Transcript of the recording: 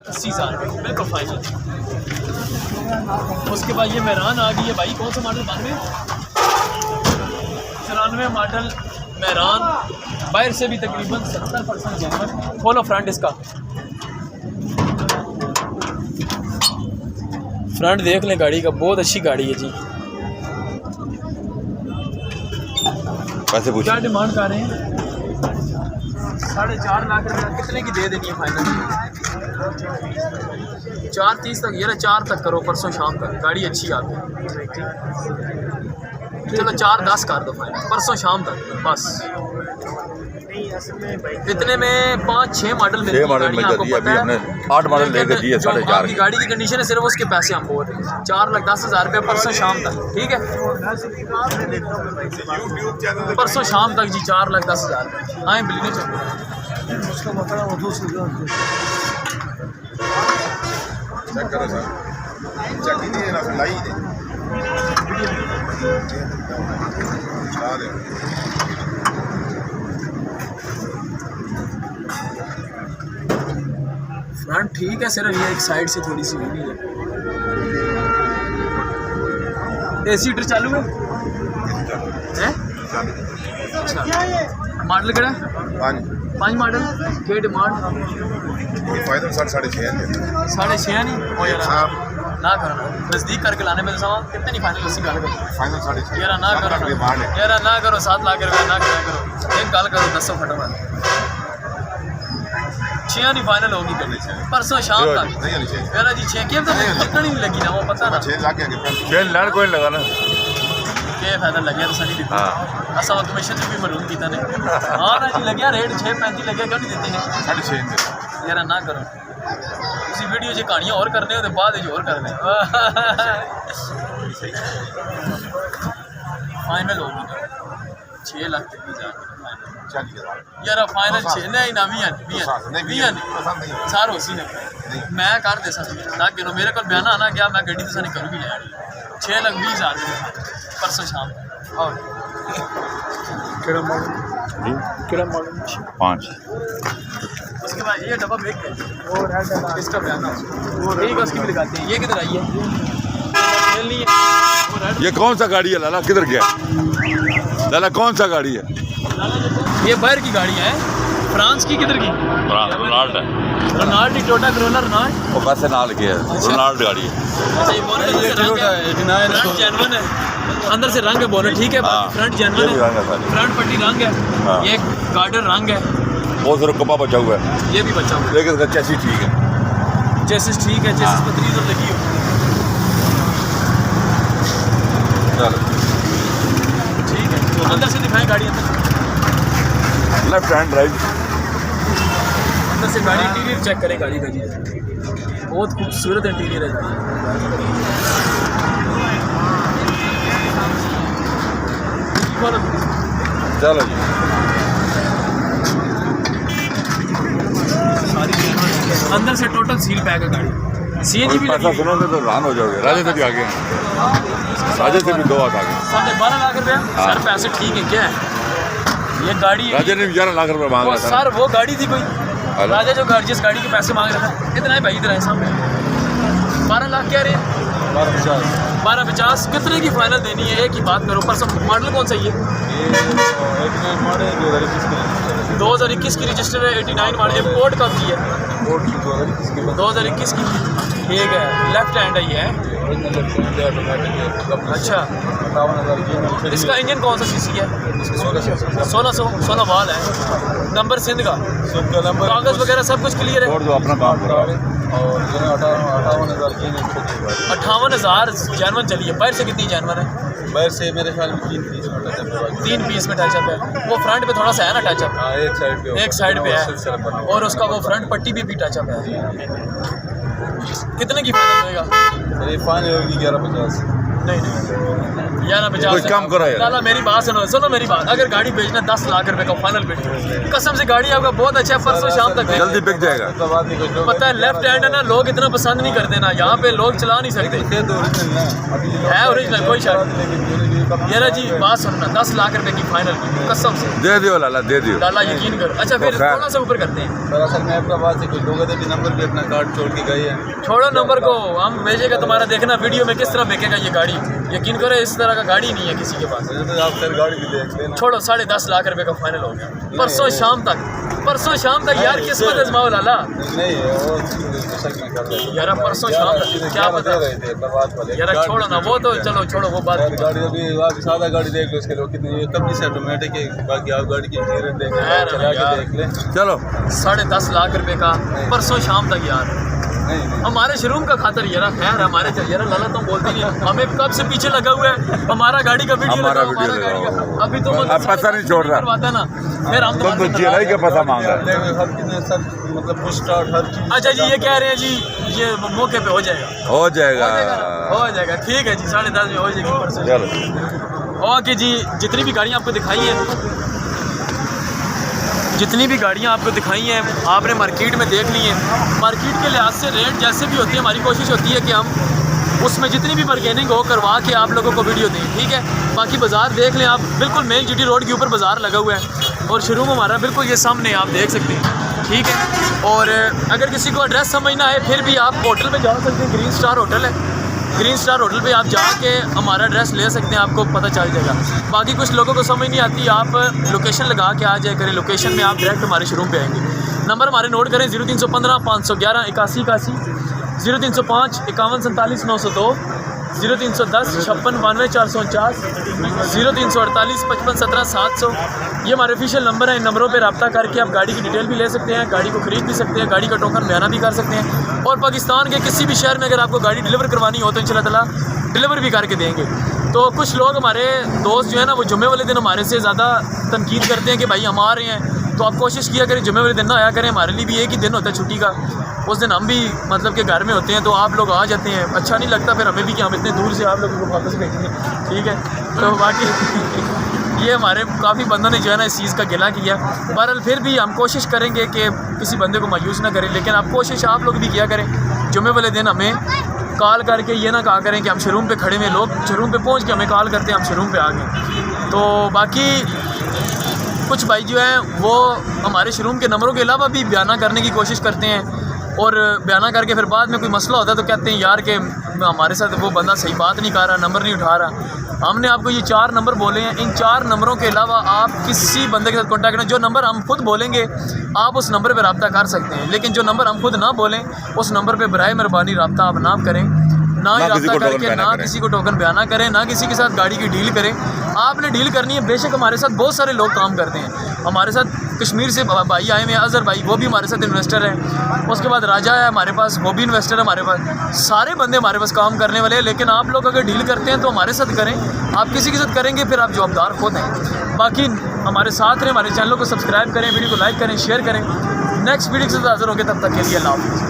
80,000 बिल्कुल फाइनल। उसके बाद ये मेहरान आ गई है भाई, कौन सा मॉडल 94 मॉडल मेहरान, बाहर से भी तकरीबन 70% जेन्युइन। खोलो फ्रंट इसका, फ्रंट देख लें गाड़ी का, बहुत अच्छी गाड़ी है जी। पैसे पूछ, क्या डिमांड कर रहे हैं? 4.5 लाख रुपये। कितने की दे देनी है फाइनल? 4:30 तक, यार 4 तक करो, परसों शाम तक। गाड़ी अच्छी आती है, चलो 4:10 कर दो फाइनल, परसों शाम तक बस। इतने में 5-6 मॉडल मिल मॉडल मिल जाती है। अभी हमने 8 मॉडल लेकर दिए 4.5 की गाड़ी की कंडीशन है, सिर्फ उसके पैसे हम बोल रहे हैं। 4,10,000 रुपये परसों शाम तक, ठीक है? परसों शाम तक जी 4,10,000 रुपये। हाँ बिल्कुल चलो। चेक करो सर, चेक कीजिए ना, फिर लाई दे चला दे। फ्रंट ठीक है, सिर्फ ये एक साइड से थोड़ी सी हुई है। AC हीटर चालू है? अच्छा, मॉडल केड़ा? 5 मॉडल। क्या डिमांड? फायदा 6.5 है। 6.5 नहीं ओ यार ना करो, नज़दीक करके लाने में तो सवा कितने नहीं फाइनल उसी गल करो। फाइनल 6.5 यार ना करो यार, ना करो 7 लाख रुपये ना करा करो। एक गल करो, दसो फटाफट। 6 नहीं फाइनल होगी परसों शाम तक। मेरा जी 6 की तो कितनी नहीं लगी ना, वो पता ना 6 लाख कोई लगा ना, क्या फायदा लगे तो सही दिता। असा कमीशन भी मरूद किया ने। हाँ ना जी लगे रेट 6.35 लगे, क्यों नहीं देते हैं? 6.5 यार ना करो, उसी वीडियो जो कहानियाँ और करने हो तो बाद और करने। फाइनल होगी 6 लाख तक की जाएगी यार फाइनल। 6 नहीं ना 20 सार हो सी नहीं, मैं कर दे सकता ना कि मेरे को बयाना आना गया, मैं गड्डी तो सारी करूँ भी ले 6,20,000 परसों शाम। और केड़ा मॉडल? 5। उसके बाद ये डब्बा ब्रेक है और इसका बयाना ठीक है, उसकी भी लगाते हैं। ये किधर आई है? ये कौन सा गाड़ी है लाला, किधर गया लाला? कौन सा गाड़ी है? ये बाहर की गाड़ी है, फ्रांस की। किधर की? रोनाल्ड है। रोनाल्ड की टोटा करोला रोनाल्ड। वो कैसे नाल के है? रोनाल्ड गाड़ी है। अच्छा ये बोनट फ्रंट जेन्युइन है, अंदर से रंग है बोनट ठीक है, फ्रंट जेन्युइन है, फ्रंट पट्टी रंग है, ये गार्डर रंग है, बहुत सारा कपा बचा हुआ है, ये भी बचा हुआ है, लेकिन इसका चेसिस ठीक है। चेसिस ठीक है, चेसिस पतली तो लगी हो। ठीक है, तो अंदर से दिखाएं गाड़ी, अंदर लेफ्ट हैंड ड्राइव, अंदर से गाड़ी इंटीरियर चेक करें गाड़ी का जी, बहुत खूबसूरत इंटीरियर है गाड़ी। चलो जी सारी अंदर से टोटल सील पैक है गाड़ी। CNG भी लगी। सुनोगे तो हैरान हो जाओगे, राजे से भी आगे हैं, राजे से भी 2 हाथ आगे। 12.5 लाख रुपये सर, पैसे ठीक है क्या है? ये गाड़ी राजे ने 11 लाख रुपये मांगा था सर, वो गाड़ी थी कोई राजा जो जिस गाड़ी के पैसे मांग रहा था। कितना है भाई? इधर है सामने 12 लाख कह रहे हैं। 12.50 कितने की फाइनल देनी है? एक ही बात करो। परसों मॉडल कौन सा है? 2021 की रजिस्टर है, 89 मॉडल, इम्पोर्ट कब की है? 2021 की। ठीक है, लेफ्ट हैंड है ये। अच्छा, इसका इंजन कौन सा सीसी है? 1600 वाल है। नंबर सिंध का, कागज वगैरह सब कुछ क्लियर है। अपना काम करा 58,000 जेन्युइन चली है। बाहर से कितनी जेन्युइन है? बाहर से मेरे ख्याल में 3 पीस में टचअप है। वो फ्रंट पे थोड़ा सा है ना टचअप, एक साइड पे है, और उसका वो फ्रंट पट्टी भी टचअप है। कितने की फाइनल होएगा? फाइनल होगी 11.50। नहीं यार ना बचा कुछ कम करो यार। लाला मेरी बात सुनो मेरी बात। अगर गाड़ी बेचना 10 लाख रुपए का फाइनल बेच, कसम से गाड़ी आपका बहुत अच्छा है, परसों शाम तक जल्दी बिक जाएगा। पता है लेफ्ट हैंड है ना, लोग इतना पसंद नहीं करते ना, यहाँ पे लोग चला नहीं सकते है ओरिजिनल कोई शक। ये ना जी बात सुनना, 10 लाख रुपए की फाइनल कसम से दे दियो लाला, दे दियो लाला, यकीन करो। अच्छा फिर थोड़ा सा ऊपर करते हैं। दरअसल मैं आपका बात से कुछ लोगों ने भी नंबर भी अपना कार्ड छोड़ के गए हैं। छोड़ो नंबर को, हम भेजेगा तुम्हारा, देखना वीडियो में किस तरह बेचेगा ये गाड़ी। यकीन करो इस तरह का गाड़ी नहीं है किसी के पास। तो आप फिर गाड़ी भी देख लेना। छोड़ो 10.5 लाख रुपए का फाइनल हो गया परसों शाम तक, परसों शाम तक यार किस्मत आजमाओ लाला। नहीं और शक नहीं कर रहे यार परसों शाम तक क्या पता यार, छोड़ो ना वो तो, चलो छोड़ो वो बात। गाड़ी अभी आप सादा गाड़ी देख लो, उसके लोग कितनी कंपनी से ऑटोमेटिक है, बाकी आप गाड़ी की इंटीरियर देख चला के देख ले। चलो 10.5 लाख रुपए का परसों शाम तक यार। हमारे शोरूम का खातर यार, खैर हमारे यार लाला तुम बोलते नहीं, हमें कब से पीछे लगा हुआ है हमारा गाड़ी का वीडियो हमारा लगा, वीडियो गाड़ी लगा। का अभी तो अब पता नहीं छोड़ रहा करवाता ना, फिर हम तुम तो जिलाई के पता मांग रहे हो। हर कितने सब मतलब पुश स्टार्ट हर चीज। अच्छा जी ये कह रहे हैं जी ये मौके पे हो जाएगा, हो जाएगा हो जाएगा ठीक है जी, 10.5 में हो जाएगी परसों। चलो ओके जी, जितनी भी गाड़ियाँ आपको दिखाई हैं, जितनी भी गाड़ियाँ आपको दिखाई हैं आपने मार्केट में देख ली हैं। मार्केट के लिहाज से रेट जैसे भी होती है, हमारी कोशिश होती है कि हम उसमें जितनी भी बार्गेनिंग हो करवा के आप लोगों को वीडियो दें, ठीक है। बाकी बाज़ार देख लें आप, बिल्कुल मेन जीटी रोड के ऊपर बाज़ार लगा हुआ है और शोरूम हमारा बिल्कुल ये सामने आप देख सकते हैं, ठीक है। और अगर किसी को एड्रेस समझना है फिर भी आप होटल पे जा सकते हैं, ग्रीन स्टार होटल है, ग्रीन स्टार होटल पे आप जाके हमारा एड्रेस ले सकते हैं, आपको पता चल जाएगा। बाकी कुछ लोगों को समझ नहीं आती, आप लोकेशन लगा के आ जाए करें, लोकेशन में आप डायरेक्ट हमारे शोरूम पे आएंगे। नंबर हमारे नोट करें 0315 511 81 81, 0305 51 47 902, 0310 56 92 449, 0348 55 17 700। ये हमारे ऑफिशियल नंबर है। इन नंबरों पे रब्ता करके आप गाड़ी की डिटेल भी ले सकते हैं, गाड़ी को खरीद भी सकते हैं, गाड़ी का टोकन बयाना भी कर सकते हैं। और पाकिस्तान के किसी भी शहर में अगर आपको गाड़ी डिलीवर करवानी हो तो इंशाल्लाह ताला डिलीवर भी करके देंगे। तो कुछ लोग हमारे दोस्त जो है ना वो जुम्मे वाले दिन हमारे से ज़्यादा तनकीद करते हैं कि भाई हम आ रहे हैं, तो आप कोशिश किया करें जुम्मे वाले दिन ना आया करें, हमारे लिए भी एक ही दिन होता है छुट्टी का, उस दिन हम भी मतलब कि घर में होते हैं, तो आप लोग आ जाते हैं, अच्छा नहीं लगता फिर हमें भी कि हम इतने दूर से आप लोगों को वापस भेजेंगे, ठीक है। तो बाकी ये हमारे काफ़ी बंदों ने जो है ना इस चीज़ का गिला किया। बहरहाल फिर भी हम कोशिश करेंगे कि किसी बंदे को मायूस ना करें, लेकिन आप कोशिश आप लोग भी किया करें, जुम्मे वाले दिन हमें कॉल करके ये ना कहा करें कि हम शोरूम पे खड़े हुए, लोग शोरूम पे पहुंच के हमें कॉल करते हैं हम शोरूम पे आ गए। तो बाकी कुछ भाई जो हैं वो हमारे शोरूम के नंबरों के अलावा भी बयाना करने की कोशिश करते हैं, और बयाना करके फिर बाद में कोई मसला होता है तो कहते हैं यार कि हमारे साथ वो बंदा सही बात नहीं कर रहा, नंबर नहीं उठा रहा। हमने आपको ये 4 नंबर बोले हैं, इन 4 नंबरों के अलावा आप किसी बंदे के साथ कॉन्टैक्ट करें, जो नंबर हम खुद बोलेंगे आप उस नंबर पर रब्ता कर सकते हैं, लेकिन जो नंबर हम खुद ना बोलें उस नंबर पर बराए मेहरबानी रब्ता आप ना करें, ना ही रब्ता करके ना किसी को टोकन बयाना करें, ना किसी के साथ गाड़ी की डील करें। आपने डील करनी है, बेशक हमारे साथ बहुत सारे लोग काम करते हैं, हमारे साथ कश्मीर से भाई आए हुए हैं, अज़हर भाई वो भी हमारे साथ इन्वेस्टर हैं, उसके बाद राजा है हमारे पास, वो भी इन्वेस्टर है हमारे पास, सारे बंदे हमारे पास काम करने वाले हैं। लेकिन आप लोग अगर डील करते हैं तो हमारे साथ करें, आप किसी के साथ करेंगे फिर आप जवाबदार खुद हैं। बाकी हमारे साथ रहें, हमारे चैनल को सब्सक्राइब करें, वीडियो को लाइक करें, शेयर करें। नेक्स्ट वीडियो के साथ हाज़िर होंगे, तब तक के लिए अल्लाह हाफ़िज़।